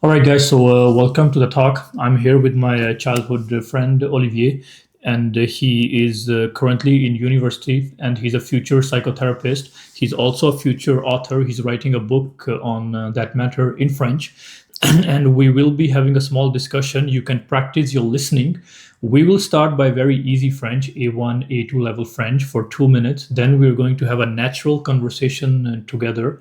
All right, guys. So, welcome to the talk. I'm here with my childhood friend Olivier, and he is currently in university, and he's a future psychotherapist. He's also a future author. He's writing a book on that matter in French, and we will be having a small discussion. You can practice your listening. We will start by very easy French, A1, A2 level French for 2 minutes. Then we're going to have a natural conversation together.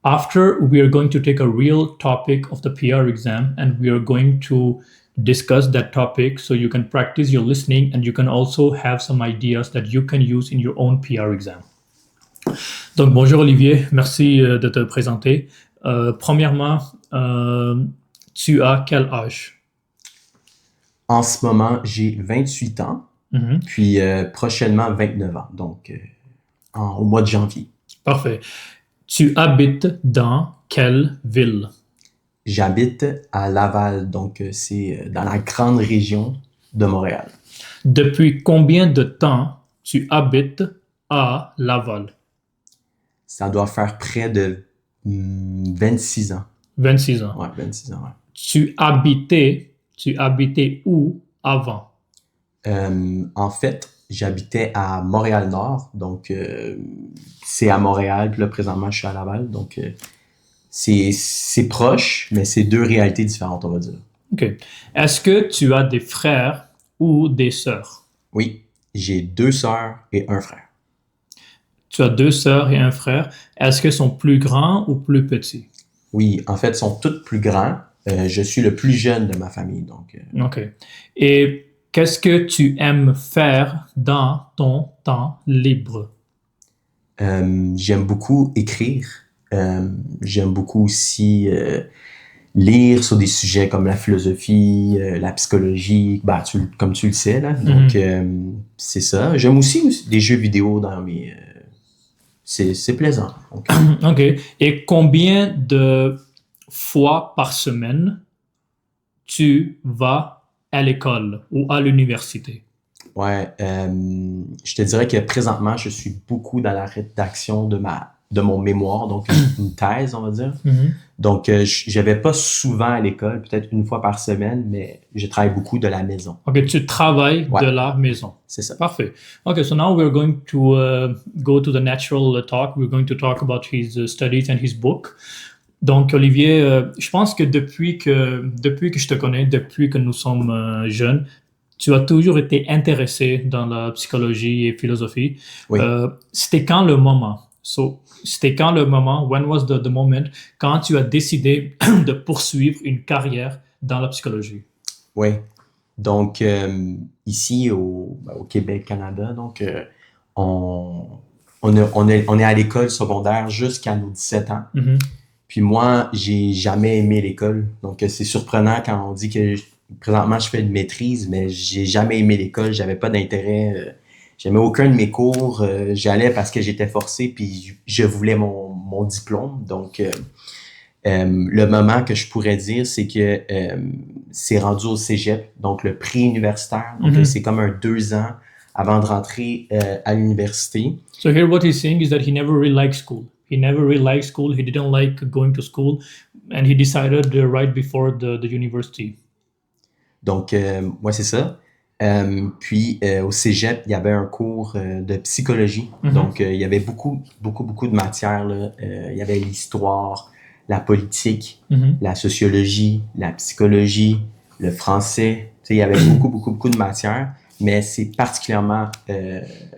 After, we are going to take a real topic of the PR exam and we are going to discuss that topic so you can practice your listening and you can also have some ideas that you can use in your own PR exam. Donc, bonjour Olivier, merci de te présenter. Premièrement, tu as quel âge? En ce moment, j'ai 28 ans, puis prochainement 29 ans, donc au mois de janvier. Parfait. Tu habites dans quelle ville? J'habite à Laval, donc c'est dans la grande région de Montréal. Depuis combien de temps tu habites à Laval? Ça doit faire près de 26 ans. 26 ans. Ouais, 26 ans, ouais. Tu habitais où avant? En fait, j'habitais à Montréal-Nord, donc c'est à Montréal, puis là, présentement, je suis à Laval, donc c'est proche, mais c'est deux réalités différentes, on va dire. OK. Est-ce que tu as des frères ou des sœurs? Oui, j'ai 2 sœurs et un frère. Tu as 2 sœurs et un frère. Est-ce qu'ils sont plus grands ou plus petits? Oui, en fait, ils sont tous plus grands. Je suis le plus jeune de ma famille, donc... OK. Et qu'est-ce que tu aimes faire dans ton temps libre? J'aime beaucoup écrire. J'aime beaucoup aussi lire sur des sujets comme la philosophie, la psychologie, comme tu le sais, là. Donc, c'est ça. J'aime aussi des jeux vidéo dans mes... c'est plaisant. Donc, OK. Et combien de fois par semaine tu vas à l'école ou à l'université? ouais, je te dirais que présentement, je suis beaucoup dans la rédaction de mon mémoire, donc une thèse, on va dire. Donc, j'avais pas souvent à l'école, peut-être une fois par semaine, mais je travaille beaucoup de la maison. OK, tu travailles de la maison. C'est ça. Parfait. OK, so now we're going to go to the natural talk. We're going to talk about his studies and his book. Donc, Olivier, je pense que depuis que je te connais, depuis que nous sommes jeunes, tu as toujours été intéressé dans la psychologie et philosophie. Oui. C'était quand le moment? C'était quand le moment, when was the moment, quand tu as décidé de poursuivre une carrière dans la psychologie? Oui. Donc, ici au Québec, Canada, donc on est à l'école secondaire jusqu'à nos 17 ans. Puis moi, j'ai jamais aimé l'école. Donc, c'est surprenant quand on dit que présentement, je fais une maîtrise, mais j'ai jamais aimé l'école. J'avais pas d'intérêt. J'aimais aucun de mes cours. J'allais parce que j'étais forcé, puis je voulais mon diplôme. Donc, le moment que je pourrais dire, c'est que c'est rendu au cégep, donc le pré-universitaire. Donc, c'est comme un 2 ans avant de rentrer à l'université. So here what he's saying is that he never really liked school. He never really liked school. He didn't like going to school, and he decided right before the university. Donc, ouais, c'est ça. Puis, au cégep, il y avait un cours de psychologie. Donc, il y avait beaucoup de matières, là. Il y avait l'histoire, la politique, la sociologie, la psychologie, le français. Tu sais, il y avait beaucoup de matières. Mais c'est particulièrement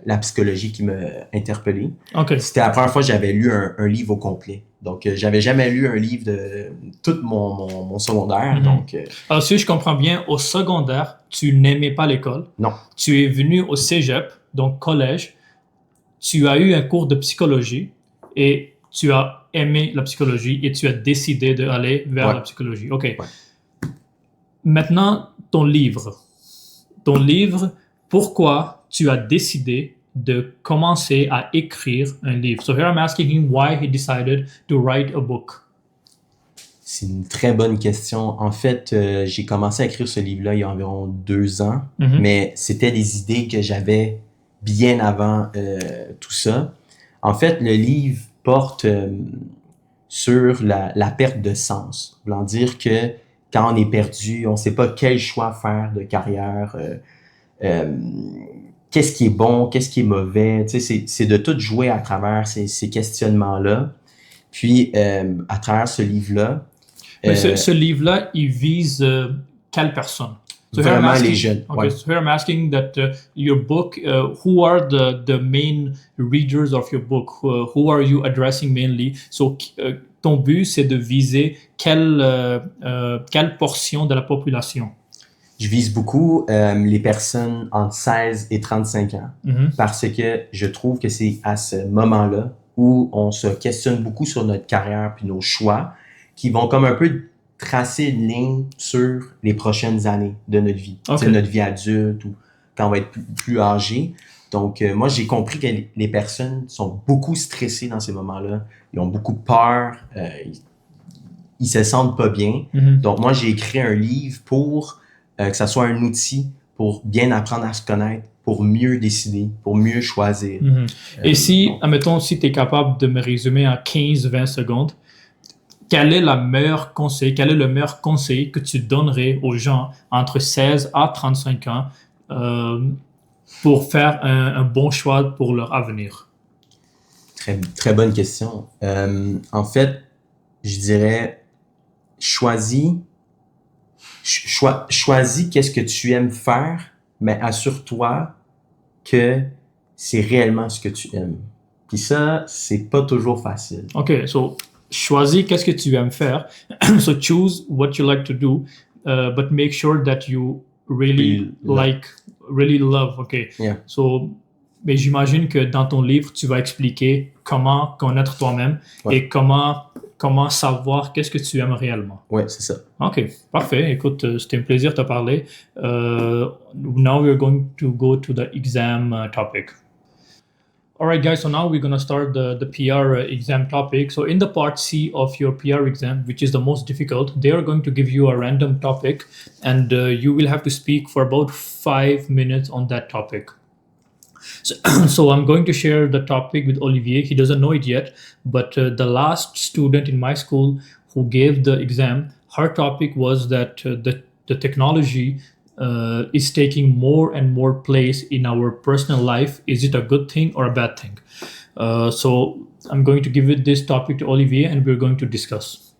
la psychologie qui m'a interpellé. Okay. C'était la première fois que j'avais lu un livre au complet. Donc, j'avais jamais lu un livre de tout mon secondaire. Donc, alors, si je comprends bien, au secondaire, tu n'aimais pas l'école. Non. Tu es venu au cégep, donc collège. Tu as eu un cours de psychologie et tu as aimé la psychologie et tu as décidé d'aller vers la psychologie. OK. Ouais. Maintenant, ton livre, pourquoi tu as décidé de commencer à écrire un livre? So here I'm asking him why he decided to write a book. C'est une très bonne question. En fait, j'ai commencé à écrire ce livre-là il y a environ 2 ans, mais c'était des idées que j'avais bien avant tout ça. En fait, le livre porte sur la perte de sens. Voulant dire que quand on est perdu, on ne sait pas quel choix faire de carrière, qu'est-ce qui est bon, qu'est-ce qui est mauvais. Tu sais, c'est de tout jouer à travers ces questionnements-là. Puis, à travers ce livre-là... Mais ce livre-là, il vise quelle personne? So vraiment les jeunes. Okay, so here I'm asking that your book, who are the main readers of your book? Who are you addressing mainly? So, ton but, c'est de viser quelle portion de la population? Je vise beaucoup les personnes entre 16 et 35 ans parce que je trouve que c'est à ce moment-là où on se questionne beaucoup sur notre carrière puis nos choix qui vont comme un peu tracer une ligne sur les prochaines années de notre vie. Okay. Notre vie adulte ou quand on va être plus âgé. Donc, moi, j'ai compris que les personnes sont beaucoup stressées dans ces moments-là. Ils ont beaucoup peur. Ils se sentent pas bien. Donc, moi, j'ai écrit un livre pour que ça soit un outil pour bien apprendre à se connaître, pour mieux décider, pour mieux choisir. Et si, admettons, si tu es capable de me résumer en 15-20 secondes, quel est le meilleur conseil que tu donnerais aux gens entre 16 à 35 ans pour faire un bon choix pour leur avenir? Très, très bonne question. En fait, je dirais, choisis qu'est-ce que tu aimes faire, mais assure-toi que c'est réellement ce que tu aimes. Puis ça, c'est pas toujours facile. OK, so choisis qu'est-ce que tu aimes faire. So choose what you like to do, but make sure that you really love. OK. Yeah. So, mais j'imagine que dans ton livre, tu vas expliquer comment connaître toi-même et comment savoir qu'est-ce que tu aimes réellement. Oui, c'est ça. OK, parfait. Écoute, c'était un plaisir de te parler. Now we're going to go to the exam topic. All right, guys, so now we're going to start the PR exam topic. So in the part C of your PR exam, which is the most difficult, they are going to give you a random topic and you will have to speak for about 5 minutes on that topic. So I'm going to share the topic with Olivier. He doesn't know it yet, but the last student in my school who gave the exam, her topic was that the technology is taking more and more place in our personal life. Is it a good thing or a bad thing? So I'm going to give it this topic to Olivier and we're going to discuss.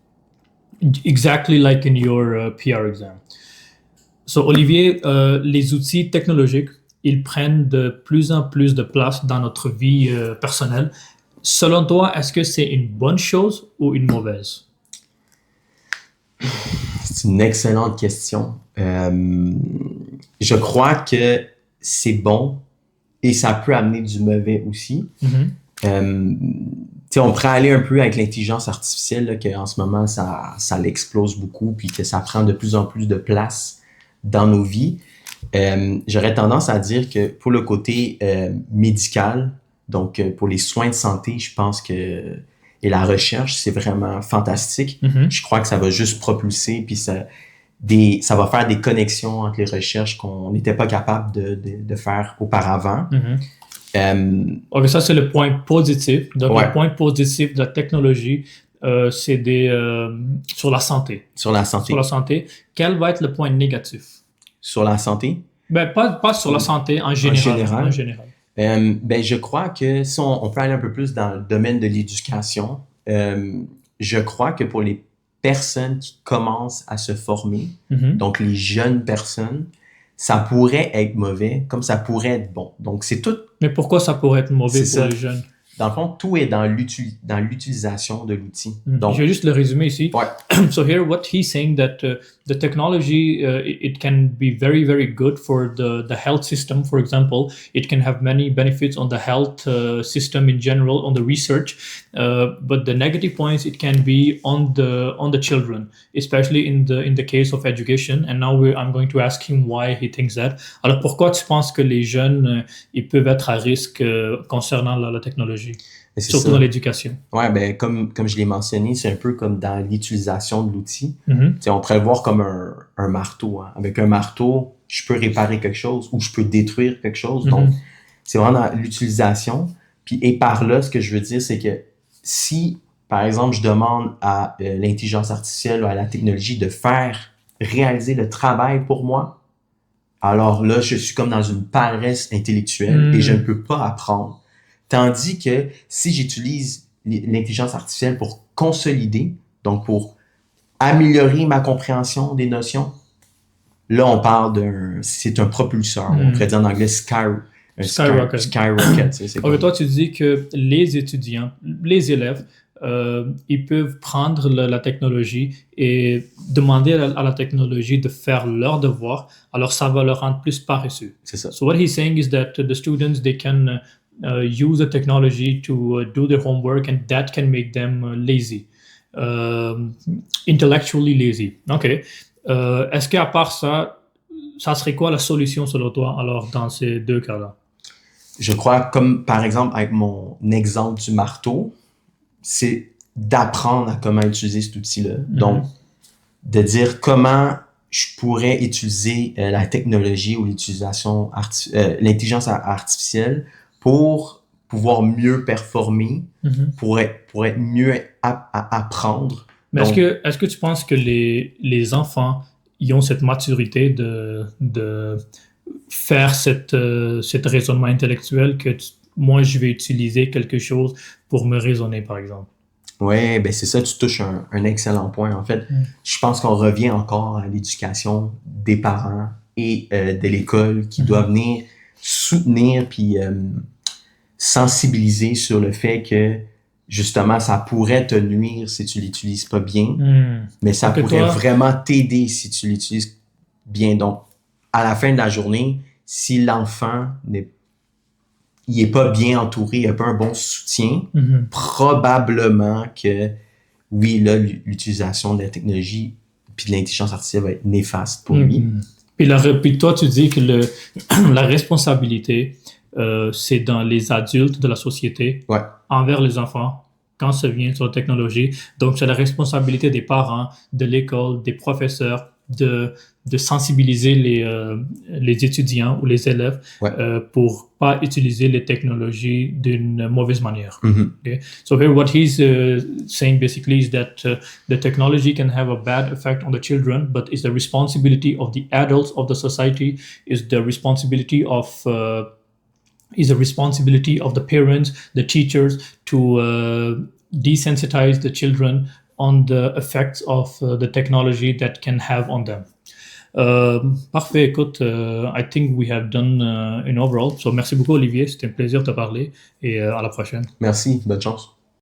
Exactly like in your PR exam. So Olivier, les outils technologiques, ils prennent de plus en plus de place dans notre vie personnelle. Selon toi, est-ce que c'est une bonne chose ou une mauvaise? C'est une excellente question. Je crois que c'est bon et ça peut amener du mauvais aussi. On pourrait aller un peu avec l'intelligence artificielle, là, qu'en ce moment, ça l'explose beaucoup puis que ça prend de plus en plus de place dans nos vies. J'aurais tendance à dire que pour le côté médical, donc pour les soins de santé, je pense que et la recherche, c'est vraiment fantastique. Je crois que ça va juste propulser, puis ça va faire des connexions entre les recherches qu'on n'était pas capable de faire auparavant. Ok, ça c'est le point positif. Donc le point positif de la technologie, c'est sur la santé. Sur la santé. Sur la santé. Quel va être le point négatif? Sur la santé? Ben, pas sur la santé, en général. En général. Je crois que si on peut aller un peu plus dans le domaine de l'éducation, je crois que pour les personnes qui commencent à se former, donc les jeunes personnes, ça pourrait être mauvais comme ça pourrait être bon. Donc c'est tout. Mais pourquoi ça pourrait être mauvais pour les jeunes? Dans le fond, tout est dans l'utilisation de l'outil. Donc, je vais juste le résumer ici. So here, what he's saying that the technology, it can be very, very good for the health system, for example. It can have many benefits on the health system in general, on the research. But the negative points, it can be on the children, especially in the case of education. And now I'm going to ask him why he thinks that. Alors, pourquoi tu penses que les jeunes, ils peuvent être à risque concernant la technologie? Surtout dans l'éducation. Ouais, ben comme je l'ai mentionné, c'est un peu comme dans l'utilisation de l'outil. On pourrait le voir comme un marteau. Hein. Avec un marteau, je peux réparer quelque chose ou je peux détruire quelque chose. Donc, c'est vraiment dans l'utilisation. Puis, et par là, ce que je veux dire, c'est que si, par exemple, je demande à l'intelligence artificielle ou à la technologie de réaliser le travail pour moi, alors là, je suis comme dans une paresse intellectuelle et je ne peux pas apprendre. Tandis que si j'utilise l'intelligence artificielle pour consolider, donc pour améliorer ma compréhension des notions, là, on parle c'est un propulseur. On pourrait dire en anglais Skyrocket. Skyrocket. C'est Ok, toi, tu dis que les étudiants, les élèves, ils peuvent prendre la technologie et demander à la technologie de faire leur devoir, alors ça va leur rendre plus paresseux. C'est ça. So what he's saying is that the students, they can use the technology to do their homework, and that can make them lazy, intellectually lazy. Ok. Est-ce qu'à part ça, ça serait quoi la solution selon toi, alors, dans ces deux cas-là? Je crois, comme par exemple avec mon exemple du marteau, c'est d'apprendre à comment utiliser cet outil-là. Donc, de dire comment je pourrais utiliser la technologie ou l'intelligence artificielle pour pouvoir mieux performer, pour être mieux à apprendre. Mais donc, est-ce que tu penses que les enfants, ils ont cette maturité de faire cet raisonnement intellectuel que moi, je vais utiliser quelque chose pour me raisonner, par exemple? Oui, ben c'est ça, tu touches un excellent point. En fait, je pense qu'on revient encore à l'éducation des parents et de l'école qui doit venir soutenir puis sensibiliser sur le fait que justement, ça pourrait te nuire si tu l'utilises pas bien, mais ça pourrait vraiment t'aider si tu l'utilises bien. Donc, à la fin de la journée, si l'enfant n'est pas bien entouré, il n'a pas un bon soutien, probablement que, oui, là, l'utilisation de la technologie puis de l'intelligence artificielle va être néfaste pour lui. Puis toi, tu dis que la responsabilité, c'est dans les adultes de la société, envers les enfants, quand ça vient sur la technologie. Donc, c'est la responsabilité des parents, de l'école, des professeurs, de sensibiliser les étudiants ou les élèves pour pas utiliser les technologies d'une mauvaise manière. Okay? So here what he's saying basically is that the technology can have a bad effect on the children, but it's the responsibility of the adults of the society, is the responsibility of the parents, the teachers, to desensitize the children on the effects of the technology that can have on them. Parfait, écoute, I think we have done an overall. So merci beaucoup, Olivier, c'était un plaisir de te parler et à la prochaine. Merci, bonne chance.